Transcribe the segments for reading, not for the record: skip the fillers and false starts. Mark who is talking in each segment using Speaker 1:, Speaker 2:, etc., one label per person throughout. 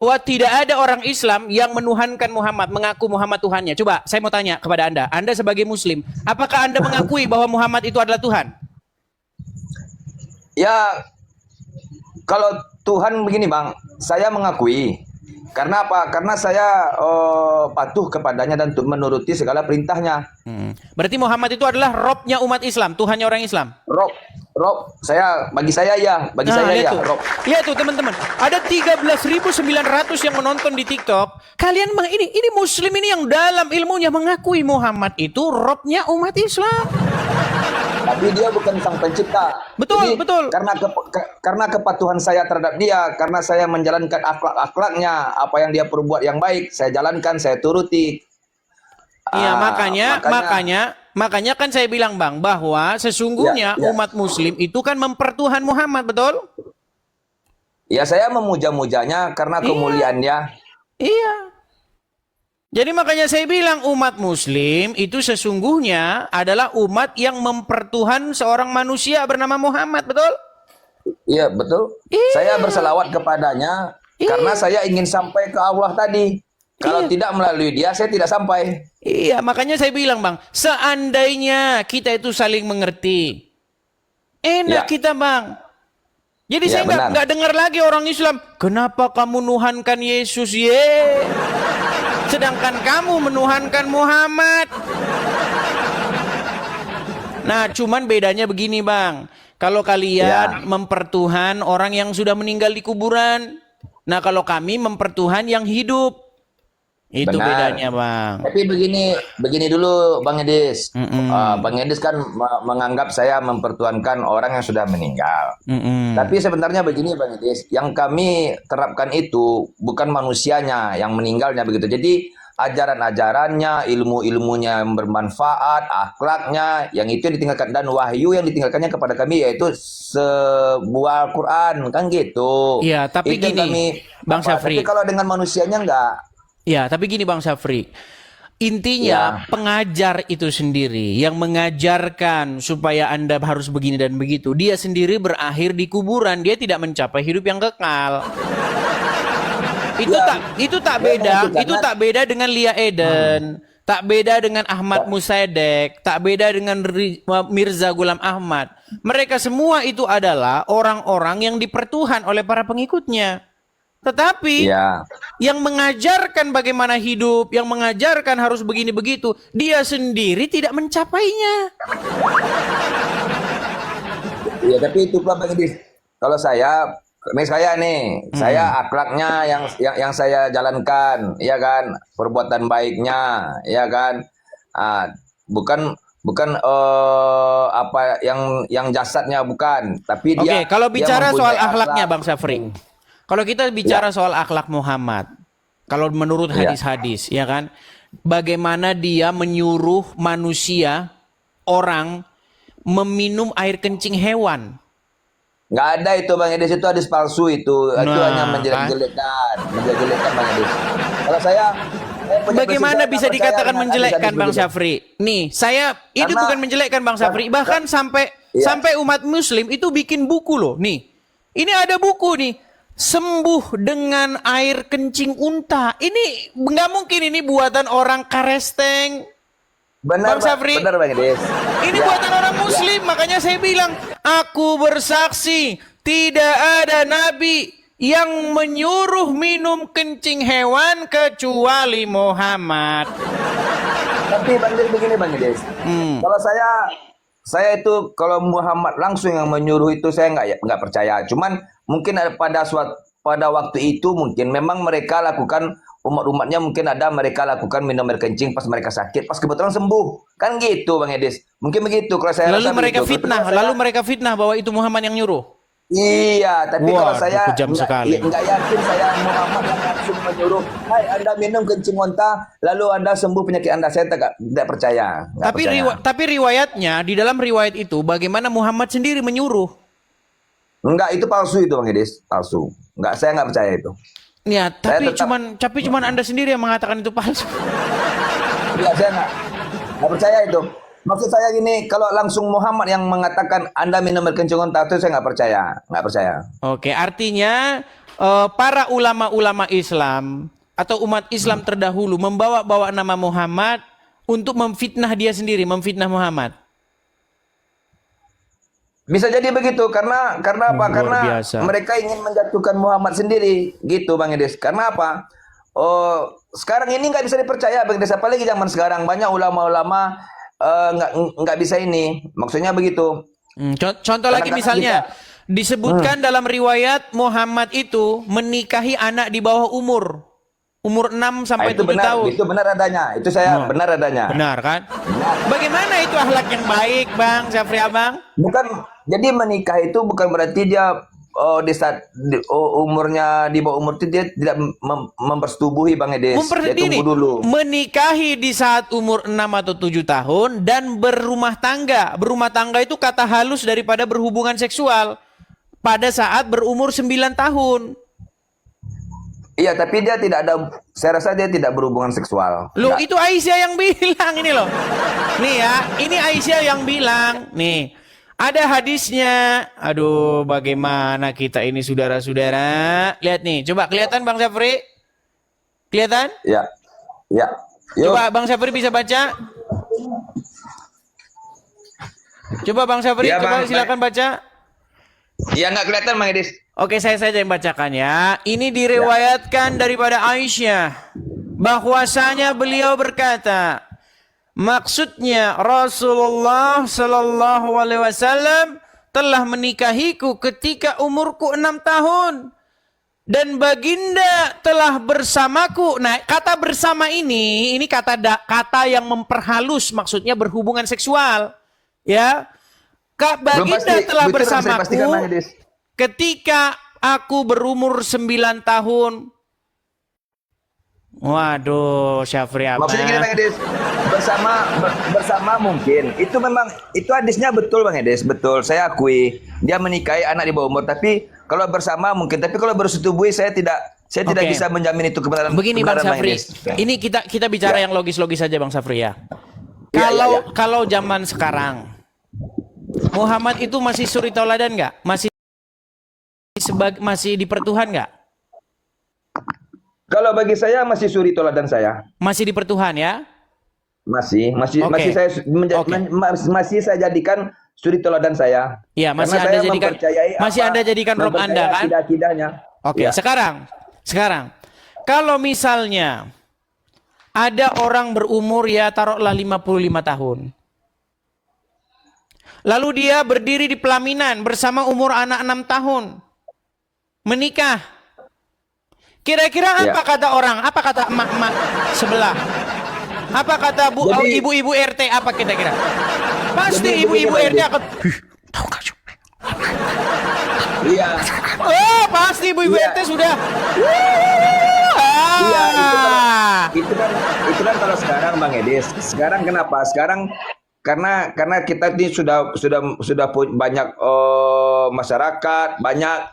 Speaker 1: Wah, tidak ada orang Islam yang menuhankan Muhammad, mengaku Muhammad Tuhannya. Coba, saya mau tanya kepada Anda sebagai Muslim, apakah Anda mengakui bahwa Muhammad itu adalah Tuhan?
Speaker 2: Ya, kalau Tuhan begini Bang, saya mengakui. Karena apa? Karena saya patuh kepadanya dan menuruti segala perintahnya.
Speaker 1: Berarti Muhammad itu adalah Robnya umat Islam, Tuhannya orang Islam.
Speaker 2: Rob, bagi saya ya, Rob.
Speaker 1: Ya itu teman-teman, ada 13.900 yang menonton di TikTok. Kalian ini Muslim ini yang dalam ilmunya mengakui Muhammad itu Robnya umat Islam.
Speaker 2: Tapi dia bukan sang pencipta.
Speaker 1: Betul,
Speaker 2: Jadi,
Speaker 1: betul.
Speaker 2: Karena kepatuhan saya terhadap dia, karena saya menjalankan akhlak-akhlaknya, apa yang dia perbuat yang baik, saya jalankan, saya turuti.
Speaker 1: Iya, makanya kan saya bilang Bang, bahwa sesungguhnya umat Muslim itu kan mempertuhan Muhammad, betul?
Speaker 2: Ya, saya memuja-mujanya karena kemuliaannya.
Speaker 1: Iya. Jadi makanya saya bilang umat Muslim itu sesungguhnya adalah umat yang mempertuhan seorang manusia bernama Muhammad, betul?
Speaker 2: Iya, betul.
Speaker 1: Iya.
Speaker 2: Saya berselawat kepadanya karena saya ingin sampai ke Allah tadi. Kalau tidak melalui dia, saya tidak sampai.
Speaker 1: Iya, makanya saya bilang Bang, seandainya kita itu saling mengerti, enak kita Bang. Jadi saya nggak dengar lagi orang Islam, kenapa kamu nuhankan Yesus sedangkan kamu menuhankan Muhammad. Nah, cuman bedanya begini Bang, kalau kalian mempertuhan orang yang sudah meninggal di kuburan, nah kalau kami mempertuhan yang hidup. Itu bedanya Bang.
Speaker 2: Tapi begini dulu Bang Edis. Bang Edis kan menganggap saya mempertuhankan orang yang sudah meninggal. Tapi sebenarnya begini Bang Edis, yang kami terapkan itu bukan manusianya yang meninggalnya begitu. Jadi ajaran-ajarannya, ilmu-ilmunya yang bermanfaat, akhlaknya, yang itu yang ditinggalkan, dan wahyu yang ditinggalkannya kepada kami yaitu sebuah Al-Quran, kan gitu.
Speaker 1: Iya, tapi
Speaker 2: itu
Speaker 1: gini, Bang Syafri.
Speaker 2: Tapi kalau dengan manusianya enggak.
Speaker 1: Ya, tapi gini Bang Syafri, intinya pengajar itu sendiri yang mengajarkan supaya Anda harus begini dan begitu, dia sendiri berakhir di kuburan, dia tidak mencapai hidup yang kekal. Itu tak beda dengan Lia Eden, tak beda dengan Ahmad Musaidek, tak beda dengan Mirza Ghulam Ahmad. Mereka semua itu adalah orang-orang yang dipertuhan oleh para pengikutnya. Tetapi yang mengajarkan bagaimana hidup, yang mengajarkan harus begini begitu, dia sendiri tidak mencapainya.
Speaker 2: Ya, tapi itu Bang Edis. Kalau saya nih, saya akhlaknya yang saya jalankan, ya kan, perbuatan baiknya, ya kan, bukan apa yang jasadnya bukan, tapi dia.
Speaker 1: Oke, kalau bicara soal akhlaknya Bang Syafri. Kalau kita bicara soal akhlak Muhammad, kalau menurut hadis-hadis, ya kan, bagaimana dia menyuruh manusia, orang, meminum air kencing hewan.
Speaker 2: Nggak ada itu Bang Edis, itu hadis palsu itu. Itu hanya menjelek-jelekkan Bang Edis. Kalau saya
Speaker 1: bagaimana bisa dikatakan menjelekkan Bang Syafri? Nih, itu bukan menjelekkan Bang Syafri, bahkan sampai umat Muslim itu bikin buku loh. Nih, ini ada buku nih. Sembuh dengan air kencing unta. Ini nggak mungkin ini buatan orang Karesteng.
Speaker 2: Benar,
Speaker 1: Bang Syafri.
Speaker 2: Benar Bang Edis.
Speaker 1: Ini buatan orang Muslim. Makanya saya bilang, aku bersaksi tidak ada nabi yang menyuruh minum kencing hewan kecuali Muhammad.
Speaker 2: Tapi Bang Edis begini Bang Edis. Kalau saya itu kalau Muhammad langsung yang menyuruh itu saya nggak percaya. Cuman mungkin pada waktu itu mungkin memang mereka lakukan, umat-umatnya mungkin ada mereka lakukan minum air kencing pas mereka sakit, pas kebetulan sembuh, kan gitu Bang Edis. Mungkin begitu kalau saya.
Speaker 1: Lalu mereka fitnah bahwa itu Muhammad yang nyuruh.
Speaker 2: Iya, tapi kalau saya
Speaker 1: nggak
Speaker 2: yakin saya Muhammad yang langsung menyuruh, hai Anda minum kencing unta, lalu Anda sembuh penyakit Anda. Saya tidak percaya.
Speaker 1: Tapi riwayatnya, di dalam riwayat itu, bagaimana Muhammad sendiri menyuruh?
Speaker 2: Enggak, itu palsu itu Bang Edis, palsu. Enggak, saya nggak percaya itu.
Speaker 1: Ya, tapi cuman Anda sendiri yang mengatakan itu palsu.
Speaker 2: Enggak, saya nggak percaya itu. maksud saya gini, kalau langsung Muhammad yang mengatakan Anda minum berkencing unta itu saya nggak percaya, nggak percaya.
Speaker 1: Oke, artinya para ulama-ulama Islam atau umat Islam terdahulu membawa-bawa nama Muhammad untuk memfitnah dia sendiri, memfitnah Muhammad.
Speaker 2: Bisa jadi begitu karena apa?
Speaker 1: Luar
Speaker 2: Karena
Speaker 1: biasa.
Speaker 2: mereka ingin menjatuhkan Muhammad sendiri, gitu Bang Edis. Karena apa? Oh, sekarang ini nggak bisa dipercaya Bang Edis. Apalagi zaman sekarang banyak ulama-ulama nggak bisa ini. Maksudnya begitu.
Speaker 1: Contoh lagi
Speaker 2: Kadang-kadang
Speaker 1: misalnya disebutkan dalam riwayat Muhammad itu menikahi anak di bawah umur 6 sampai
Speaker 2: itu
Speaker 1: 7
Speaker 2: benar,
Speaker 1: tahun.
Speaker 2: itu benar adanya. Itu saya benar adanya.
Speaker 1: Benar kan? Bagaimana itu akhlak yang baik, Bang Syafri Abang?
Speaker 2: Bukan, jadi menikah itu bukan berarti dia di saat umurnya di bawah umur itu dia tidak mempersetubuhi Bang Edes. Dia tunggu dulu.
Speaker 1: Menikahi di saat umur 6 atau 7 tahun dan berumah tangga. Berumah tangga itu kata halus daripada berhubungan seksual pada saat berumur 9 tahun.
Speaker 2: Iya, tapi dia tidak ada, saya rasa dia tidak berhubungan seksual.
Speaker 1: Loh, itu Aisyah yang bilang ini loh. Nih ya, ini Aisyah yang bilang. Nih, ada hadisnya. Aduh, bagaimana kita ini saudara-saudara. Lihat nih, coba kelihatan Bang Syafri? Kelihatan?
Speaker 2: Ya, ya. Yuk.
Speaker 1: Coba Bang Syafri bisa baca? Coba Bang Syafri,
Speaker 2: Ya,
Speaker 1: coba
Speaker 2: Bang.
Speaker 1: silakan baca.
Speaker 2: Ya, nggak kelihatan Bang Edis.
Speaker 1: Oke, saya saja yang bacakan ya. Ini diriwayatkan daripada Aisyah bahwasanya beliau berkata, maksudnya Rasulullah Sallallahu Alaihi Wasallam telah menikahiku ketika umurku 6 tahun dan baginda telah bersamaku. Nah, kata bersama ini kata yang memperhalus, maksudnya berhubungan seksual, ya. Kak baginda telah bersamaku ketika aku berumur 9 tahun. Waduh, Syafri Abang.
Speaker 2: Maksudnya gini Bang Edis, bersama mungkin. Itu memang, itu hadisnya betul Bang Edis, betul. Saya akui, dia menikahi anak di bawah umur. Tapi kalau bersama mungkin, tapi kalau bersetubuhi saya tidak bisa menjamin itu kebenaran.
Speaker 1: Begini Bang Syafri,
Speaker 2: Edis.
Speaker 1: ini kita bicara yang logis-logis saja Bang Syafri ya. Kalau zaman sekarang, Muhammad itu masih suri tauladan nggak? Masih dipertuhan nggak?
Speaker 2: Kalau bagi saya masih suri toladan saya.
Speaker 1: Masih dipertuhan ya?
Speaker 2: Masih saya jadikan suri toladan saya.
Speaker 1: Iya, masih Anda jadikan rob Anda kan? Oke, ya. Sekarang kalau misalnya ada orang berumur ya taruhlah 55 tahun. Lalu dia berdiri di pelaminan bersama umur anak 6 tahun. Menikah. Kira-kira apa kata orang? Apa kata emak-emak sebelah? Apa kata ibu-ibu RT apa kira-kira? Pasti ibu-ibu RT akan tahu gak sih?
Speaker 2: Iya.
Speaker 1: Oh, pasti ibu-ibu RT sudah.
Speaker 2: Iya, itu kan kalau sekarang Bang Edis. Sekarang kenapa? Sekarang karena kita ini sudah banyak masyarakat,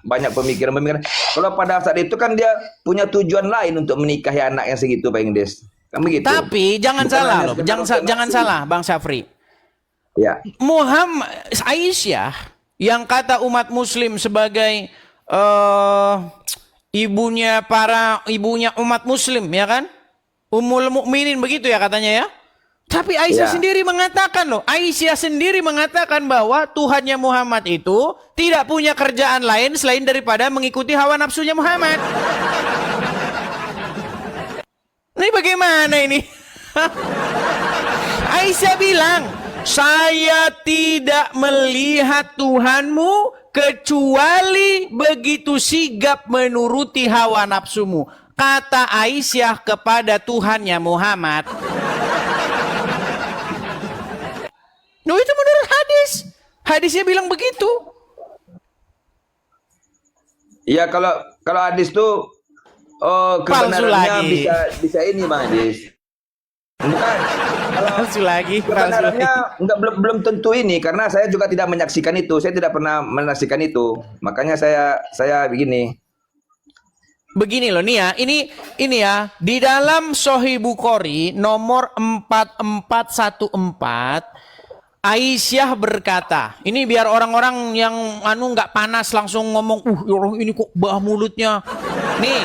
Speaker 2: banyak pemikiran. Kalau pada saat itu kan dia punya tujuan lain untuk menikahi anak yang segitu Bang Edis. Kan begitu.
Speaker 1: Tapi jangan salah loh, jangan salah Bang Syafri.
Speaker 2: Ya.
Speaker 1: Muhammad Aisyah yang kata umat muslim sebagai ibunya umat muslim ya kan? Ummul mukminin begitu ya katanya ya. Tapi Aisyah sendiri mengatakan loh, Aisyah sendiri mengatakan bahwa Tuhannya Muhammad itu tidak punya kerjaan lain selain daripada mengikuti hawa nafsunya Muhammad. Ini bagaimana ini? Aisyah bilang, saya tidak melihat Tuhanmu kecuali begitu sigap menuruti hawa nafsumu. Kata Aisyah kepada Tuhannya Muhammad. No, itu menurut hadis. Hadisnya bilang begitu.
Speaker 2: Iya, kalau hadis tuh kebenarannya bisa ini Bang Hadis. Bukan.
Speaker 1: Palsu lagi.
Speaker 2: Kebenarannya belum tentu ini karena saya juga tidak menyaksikan itu. Saya tidak pernah menyaksikan itu. Makanya saya begini.
Speaker 1: Begini loh nih ya, ini ya di dalam Sahih Bukhari nomor 4414 Aisyah berkata, ini biar orang-orang yang nggak panas langsung ngomong, ya orang ini kok bah mulutnya. Nih,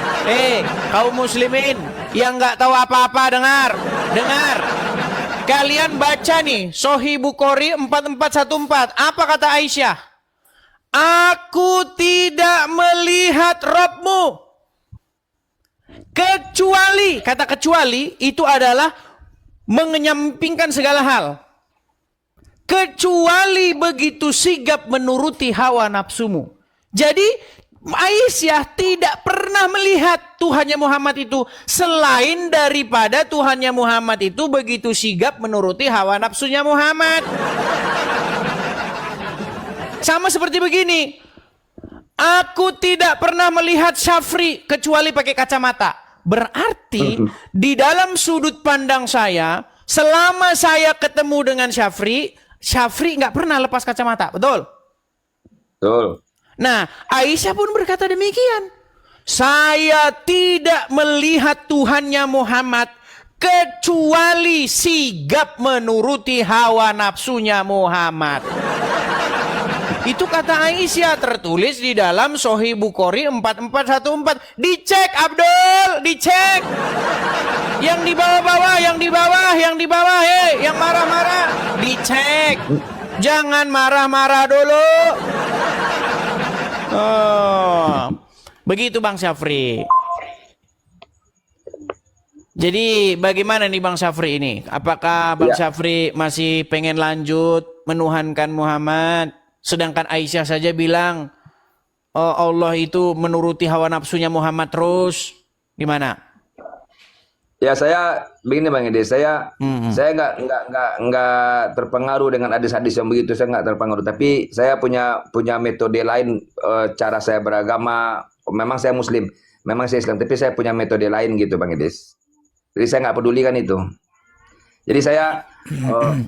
Speaker 1: kaum muslimin yang nggak tahu apa-apa dengar. Kalian baca nih, Sahih Bukhari 4414. Apa kata Aisyah? Aku tidak melihat Rabbmu. Kecuali, kata kecuali itu adalah menyampingkan segala hal. Kecuali begitu sigap menuruti hawa nafsumu. Jadi Aisyah tidak pernah melihat Tuhannya Muhammad itu selain daripada Tuhannya Muhammad itu begitu sigap menuruti hawa nafsunya Muhammad. Sama seperti begini. Aku tidak pernah melihat Syafri kecuali pakai kacamata. Berarti di dalam sudut pandang saya, selama saya ketemu dengan Syafri nggak pernah lepas kacamata, betul?
Speaker 2: Betul.
Speaker 1: Nah, Aisyah pun berkata demikian. Saya tidak melihat Tuhannya Muhammad kecuali sigap menuruti hawa nafsunya Muhammad. Itu kata Aisyah, tertulis di dalam Sahih Bukhari 4414. Dicek Abdul, dicek. Yang di bawah-bawah, yang marah-marah, dicek. Jangan marah-marah dulu. Oh, begitu Bang Syafri. Jadi bagaimana nih Bang Syafri ini? Apakah Bang Syafri masih pengen lanjut menuhankan Muhammad? Sedangkan Aisyah saja bilang, oh, Allah itu menuruti hawa nafsunya Muhammad terus. Gimana?
Speaker 2: Ya saya begini Bang Edi, saya nggak terpengaruh dengan hadis-hadis yang begitu, saya nggak terpengaruh. Tapi saya punya metode lain, cara saya beragama. Memang saya Muslim, memang saya Islam, tapi saya punya metode lain gitu Bang Edi. Jadi saya nggak peduli kan itu. Jadi saya,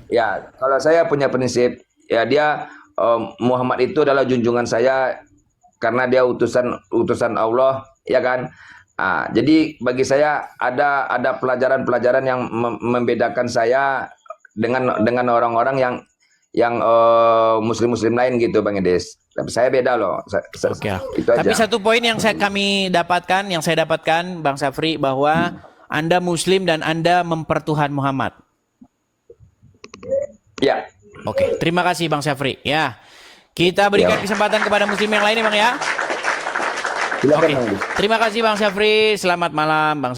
Speaker 2: ya kalau saya punya prinsip, ya dia Muhammad itu adalah junjungan saya karena dia utusan Allah, ya kan? Jadi bagi saya ada pelajaran-pelajaran yang membedakan saya dengan orang-orang yang muslim lain gitu Bang Edes. Tapi saya beda loh.
Speaker 1: Oke.
Speaker 2: Itu aja.
Speaker 1: Tapi satu poin yang saya dapatkan Bang Syafri, bahwa Anda Muslim dan Anda mempertuhan Muhammad.
Speaker 2: Ya.
Speaker 1: Oke, terima kasih Bang Syafri. Ya, kita berikan kesempatan kepada Muslim yang lain ya Bang ya.
Speaker 2: Silakan,
Speaker 1: Oke. Terima kasih Bang Syafri. Selamat malam Bang.